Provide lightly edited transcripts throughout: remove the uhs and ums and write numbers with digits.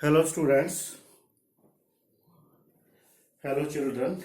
Hello students, hello children,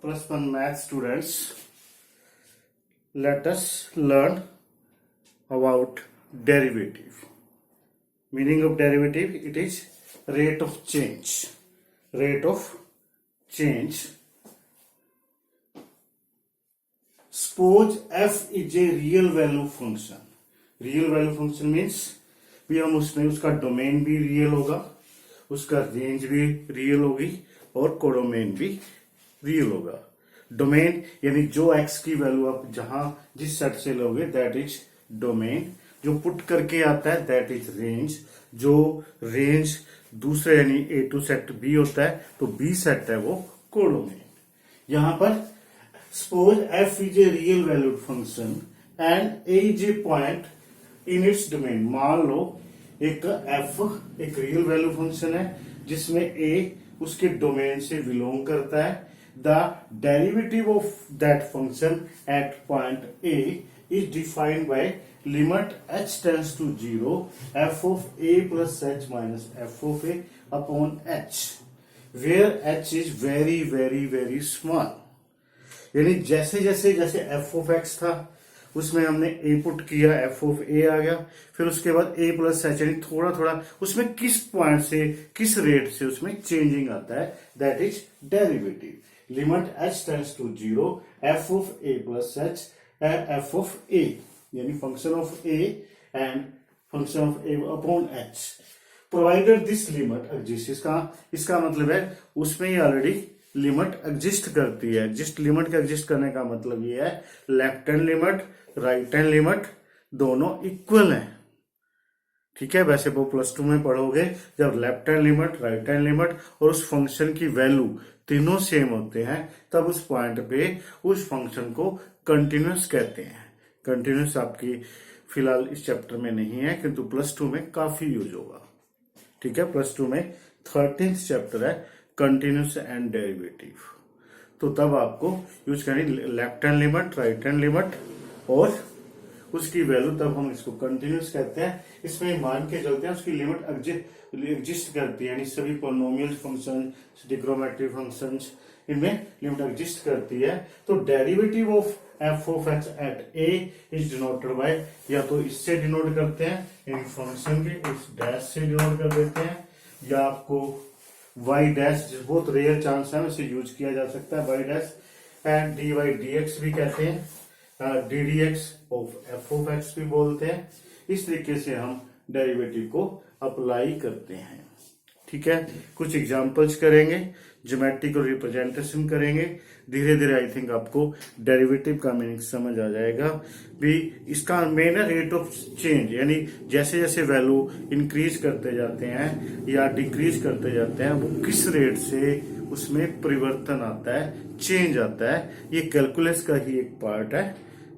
plus one math students. Let us learn about derivative. Meaning of derivative, it is rate of change. Rate of change. Suppose f is a real value function. Real value function means भी हम उसमें उसका domain भी real होगा, उसका range भी real होगी और कोडोमेन भी रियल होगा. डोमेन यानी जो एक्स की वैल्यू आप जहां जिस सेट से लोगे दैट इज डोमेन. जो पुट करके आता है दैट इज रेंज. जो रेंज दूसरे यानी ए टू सेट बी होता है तो बी सेट है वो कोडोमेन. यहां पर suppose F is a real valued function and A is a point in its domain. मान लो एक एफ एक रियल वैल्यू फंक्शन है जिसमें ए उसके डोमेन से बिलोंग करता है. The derivative of that function at point A is defined by limit h tends to 0 f of a plus h minus f of a upon h where h is very very very small. यानी जैसे जैसे जैसे f of x था उसमें हमने a put किया, f of a आ गया. फिर उसके बाद a प्लस h यानी थोड़ा थोड़ा उसमें किस पॉइंट से किस रेट से उसमें चेंजिंग आता है that is derivative. Limit h tends to 0 f of a plus h f of a यानी function of a and function of a upon h provided this limit exist. इसका मतलब है उसमें ही ऑलरेडी लिमिट एग्जिस्ट करती है. Exist limit का exist करने का मतलब ये है left hand limit right hand limit दोनों इक्वल हैं. ठीक है, वैसे वो प्लस 2 में पढ़ोगे जब left hand limit right hand limit और उस फंक्शन की वैल्यू तीनों सेम होते हैं तब उस पॉइंट पे उस फंक्शन को कंटिन्यूअस कहते हैं. कंटिन्यूअस आपकी फिलहाल इस चैप्टर में नहीं है किंतु प्लस 2 में काफी यूज होगा. ठीक है, प्लस 2 में 13th चैप्टर है कंटिन्यूअस एंड डेरिवेटिव. तो तब आपको यूज करनी left hand limit right hand limit और उसकी वैल्यू, तब हम इसको कंटिन्यूअस कहते हैं. इसमें मान के चलते हैं उसकी लिमिट एग्जिस्ट करती है यानी सभी पॉलिनोमियल फंक्शन ट्रिग्नोमेट्रिक फंक्शंस इनमें लिमिट एग्जिस्ट करती है. तो derivative of F of X at A is denoted by, या तो इससे डिनोट करते हैं इन फंक्शन के इस डैश से डिनोट कर देते हैं, या आपको y डैश बहुत रेयर चांस है इसे यूज किया जा सकता है y dash and dy dx भी कहते हैं, ddx of f of x भी बोलते हैं. इस तरीके से हम डेरिवेटिव को अप्लाई करते हैं. ठीक है, कुछ एग्जांपल्स करेंगे, ज्योमेट्रिकल रिप्रेजेंटेशन करेंगे. धीरे धीरे आई थिंक आपको डेरिवेटिव का मीनिंग समझ आ जाएगा. भी इसका मेन है रेट ऑफ चेंज यानी जैसे जैसे वैल्यू इंक्रीज करते जाते हैं या डिक्रीज करते जाते हैं वो किस रेट से उसमें परिवर्तन आता है, चेंज आता है. ये कैलकुलस का ही एक पार्ट है.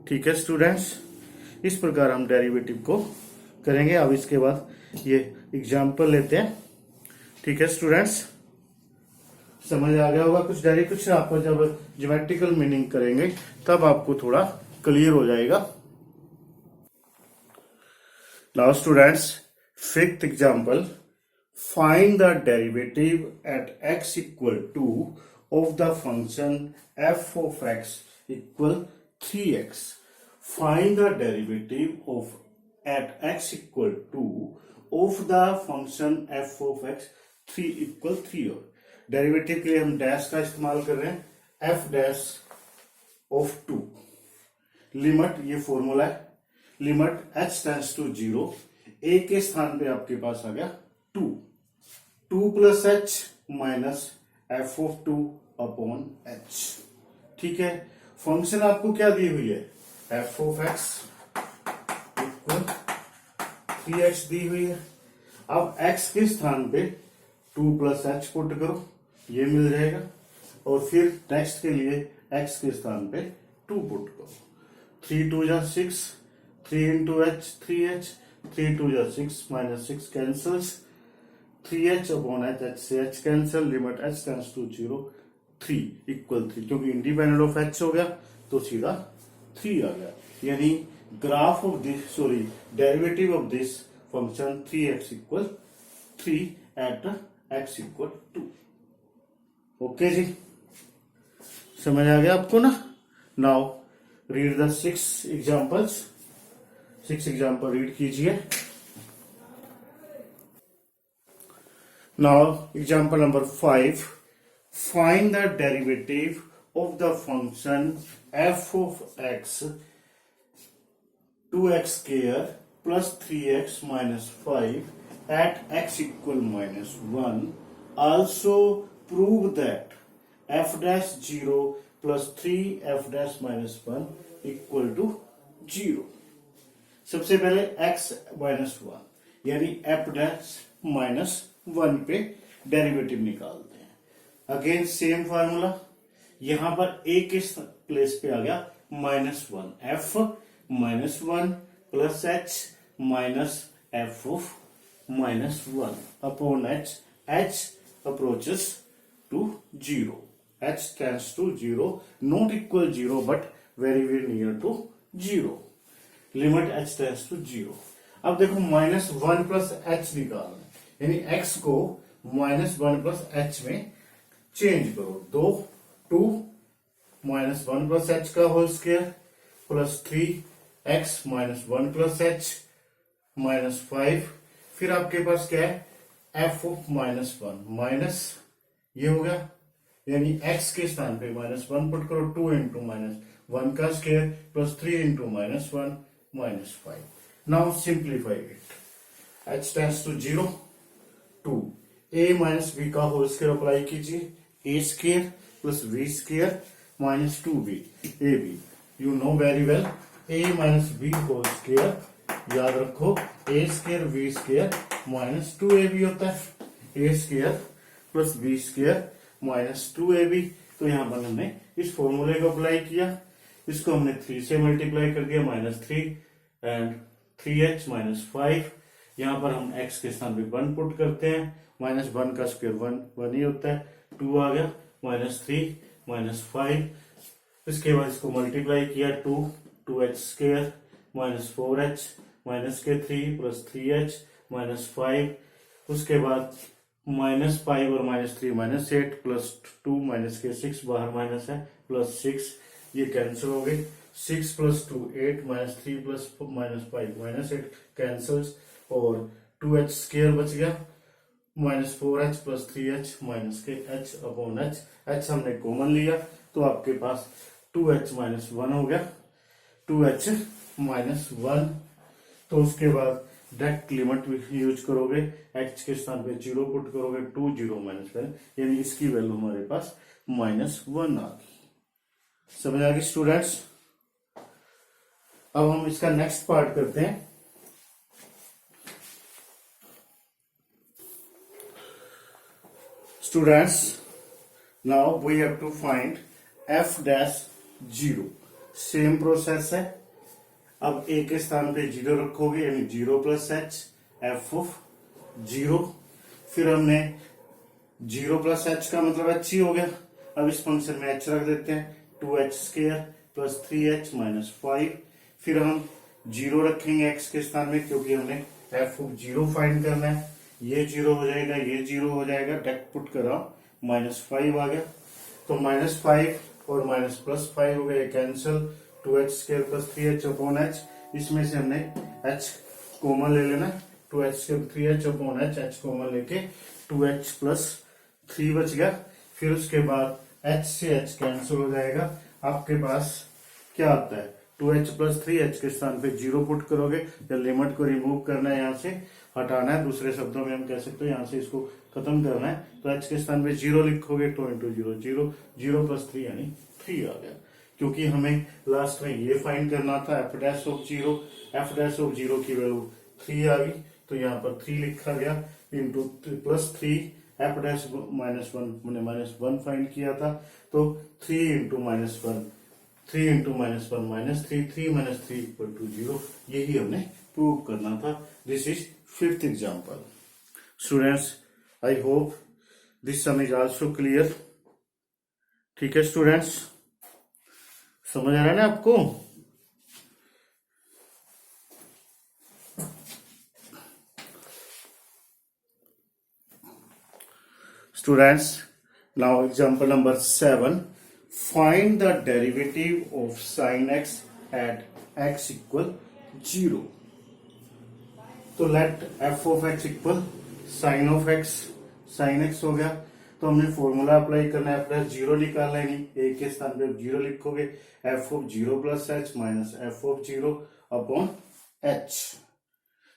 ठीक है स्टूडेंट्स, इस प्रकार हम डेरिवेटिव को करेंगे. अब इसके बाद ये एग्जाम्पल लेते हैं. ठीक है स्टूडेंट्स, समझ आ गया होगा कुछ आपको जब ज्योमेट्रिकल मीनिंग करेंगे तब आपको थोड़ा क्लियर हो जाएगा. Now students, fifth example, find the derivative at x equal to of the function f of x equal 3x. Find the derivative of at x equal to of the function f of x 3 equal 3. और derivative के लिए हम dash का इस्तेमाल कर रहे हैं, f dash of 2. Limit, ये फॉर्मूला है, limit h tends to 0, a के स्थान पे आपके पास आ गया 2 plus h minus f of 2 upon h. ठीक है, फंक्शन आपको क्या दी हुई है, f of x equal 3x दी हुई है. अब x के स्थान पे 2 प्लस h पुट करो, ये मिल जाएगा. और फिर नेक्स्ट के लिए x के स्थान पे 2 पुट करो. 3 2 जा 6, 3 इंटू h 3h, 3 2 जा 6 minus 6 cancels, 3h upon h से h cancel, limit h tends to 0 3 equal 3. क्योंकि इंडिपेंडेंट ऑफ h हो गया तो सीधा 3 आ गया. यानी graph of this derivative of this function 3x equal 3 at x equal 2। Okay जी, समझ आ गया आपको ना। Now read the 6 examples. 6 example read कीजिए। Now example number 5, find the derivative of the function f of x 2x square plus 3x minus 5 at x equal minus 1. Also prove that f dash 0 plus 3 f dash minus 1 equal to 0. सबसे पहले x minus 1 यानी f dash minus 1 पे derivative निकालते हैं। Again same formula, यहां पर a के place पे आ गया -1, f -1 plus h minus f of -1 upon h approaches to 0, h tends to 0, not equal 0 but very very near to 0, limit h tends to 0। अब देखो -1 प्लस h निकालना है, यानी x को -1 प्लस h में चेंज करो। 2 -1 प्लस h का whole square plus 3x -1 plus h -5, फिर आपके पास क्या है f ऑफ -1 माइनस ये हो गया, यानी x के स्थान पे -1 पुट करो, 2 इंटू -1 का square plus 3 into -1 -5। Now simplify it, h tends to 0, 2 a minus b का होल स्क्वायर अप्लाई कीजिए, a square plus v square minus 2b ab, you know very well a minus b whole square, याद रखो a square v square minus 2ab होता है, a square plus b square minus 2ab। तो यहां पर हमने इस फॉर्मूले को अप्लाई किया, इसको हमने 3 से मल्टीप्लाई कर दिया, -3 एंड 3h -5। यहां पर हम x के स्थान पे 1 पुट करते हैं, -1 का स्क्वायर 1 ही होता है, 2 आ गया, -3 -5। इसके बाद इसको मल्टीप्लाई किया, 2h square -4h -3 plus 3h -5, उसके बाद -5 और -3 -8 प्लस 2 -6 बाहर माइनस है प्लस 6, ये कैंसिल हो गए, 6 प्लस 2 8 -3 प्लस -5 -8 कैंसल्स, और 2h स्क्वायर बच गया, -4h प्लस 3h माइनस के h अपॉन h हमने कॉमन लिया तो आपके पास 2h -1 हो गया, 2h -1। तो उसके बाद डायरेक्ट लिमिट यूज करोगे, h के स्थान पे 0 पुट करोगे, 2 0 -1, यानी इसकी वैल्यू हमारे पास -1 आ गई। समझ आ गई स्टूडेंट्स। अब हम इसका नेक्स्ट पार्ट करते हैं। Students, now we have to find f dash 0। Same process है, अब a के स्थान पे 0 रखोगे यानी 0 प्लस h f ऑफ 0, फिर हमने 0 प्लस h का मतलब h ही हो गया। अब इस फंक्शन में h रख देते हैं, 2h स्क्वायर प्लस 3h -5, फिर हम 0 रखेंगे x के स्थान में क्योंकि हमने f ऑफ 0 फाइंड करना है, ये 0 हो जाएगा, ये 0 हो जाएगा, डायरेक्ट पुट कर रहा हूं, -5 आ गया, तो -5 और माइनस प्लस 5 हो गया, cancel, 2h square plus 3h upon h, इसमें से हमने h कॉमन ले लेना, 2h square 3h upon h common लेके 2h प्लस 3 बच गया, फिर उसके बाद h से h कैंसिल हो जाएगा, आपके पास क्या आता है 2h प्लस 3h के स्थान पे 0 पुट करोगे, या लिमिट को रिमूव करना है, यहाँ से हटाना है, दूसरे शब्दों में हम कह सकते हैं यहाँ से इसको खत्म करना है, तो h के स्थान पे 0 लिखोगे, 2 इंटू 0 0, 0 प्लस 3 यानी 3 आ गया, क्योंकि हमें लास्ट में ये फाइंड करना था f dash of 0, f dash of 0 की वैल्यू 3 आ गई, तो यहाँ पर 3 लिखा गया, इंटू प्लस 3 f डैश -1, मैंने -1 फाइंड किया था, तो 3 इंटू -1, 3 इंटू -1 -3, 3 -3 इक्वल टू 0, यही हमने प्रूव करना था। This is 5th example. Students, I hope this some is also clear. ठीक है स्टूडेंट्स, समझ आ रहा है ना आपको? Students, now example number 7. Find the derivative of sin x at x equal 0. तो let f of x equal sin of x. sin x हो गया, तो हमने फॉर्मूला अप्लाई करना है, प्लस जीरो निकालना है, नहीं a के स्थान पे जीरो लिखोगे, f of zero plus H minus F of zero upon h.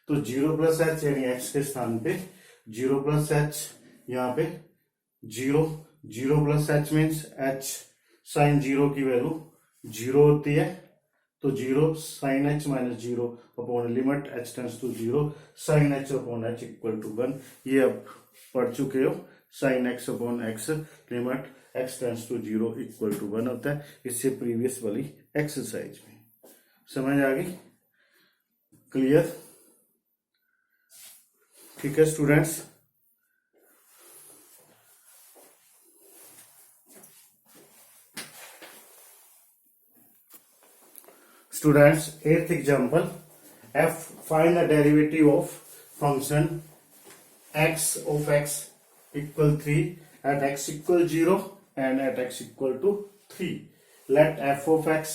तो जीरो प्लस एच यानी x के स्थान पे जीरो प्लस एच, यहाँ पे zero, zero plus H means H sine zero की वैल्यू जीरो होती है, तो zero sine H minus zero upon limit H tends to zero sine H upon H equal to 1. ये अब पढ़ चुके हो, sine X upon X limit X tends to zero equal to 1 होता है, इससे प्रीवियस वाली एक्सरसाइज में. समझ आ गई? क्लियर? ठीक है students. Students, eighth example. Find the derivative of function x of x equal 3 at x equal 0 and at x equal to 3. Let f of x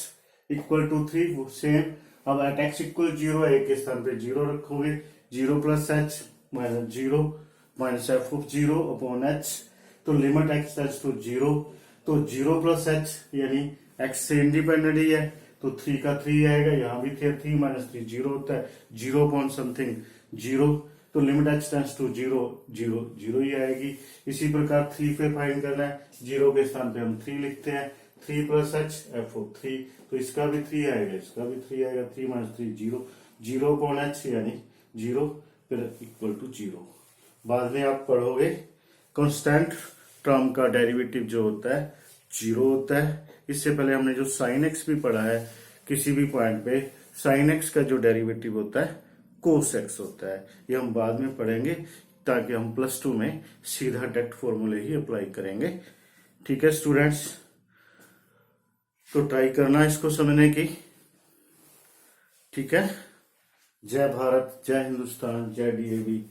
equal to 3. Same. अब at x equal 0 a के स्थान पे 0 रखोगे, 0 plus h minus 0 minus f of 0 upon h. तो limit x tends to 0, तो 0 plus h यानी x से independent ही है, तो 3 का 3 आएगा, यहाँ भी 3 माइनस 3 जीरो होता है, 0 अपॉन समथिंग 0, तो लिमिट एच टेंड्स टू 0 0 0 ही आएगी. इसी प्रकार 3 पे फाइंड करना है, 0 के स्थान पे हम 3 लिखते हैं, 3 प्लस एच एफ ऑफ 3, तो इसका भी 3 आएगा, इसका भी 3 आएगा, 3 माइनस 3 0, 0 अपॉन एच यानी 0, फिर इक्वल टू 0. बाद में आप पढ़ोगे कांस्टेंट टर्म का डेरिवेटिव जो होता है 0 होता है. इससे पहले हमने जो साइन एक्स भी पढ़ा है, किसी भी पॉइंट पे साइन एक्स का जो डेरिवेटिव होता है कोस एक्स होता है. ये हम बाद में पढ़ेंगे, ताकि हम प्लस 2 में सीधा डायरेक्ट फॉर्मूले ही अप्लाई करेंगे. ठीक है स्टूडेंट्स, तो ट्राई करना इसको समझने की. ठीक है. जय भारत, जय हिंदुस्तान, जय DAV.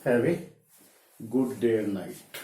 Have a good day and night.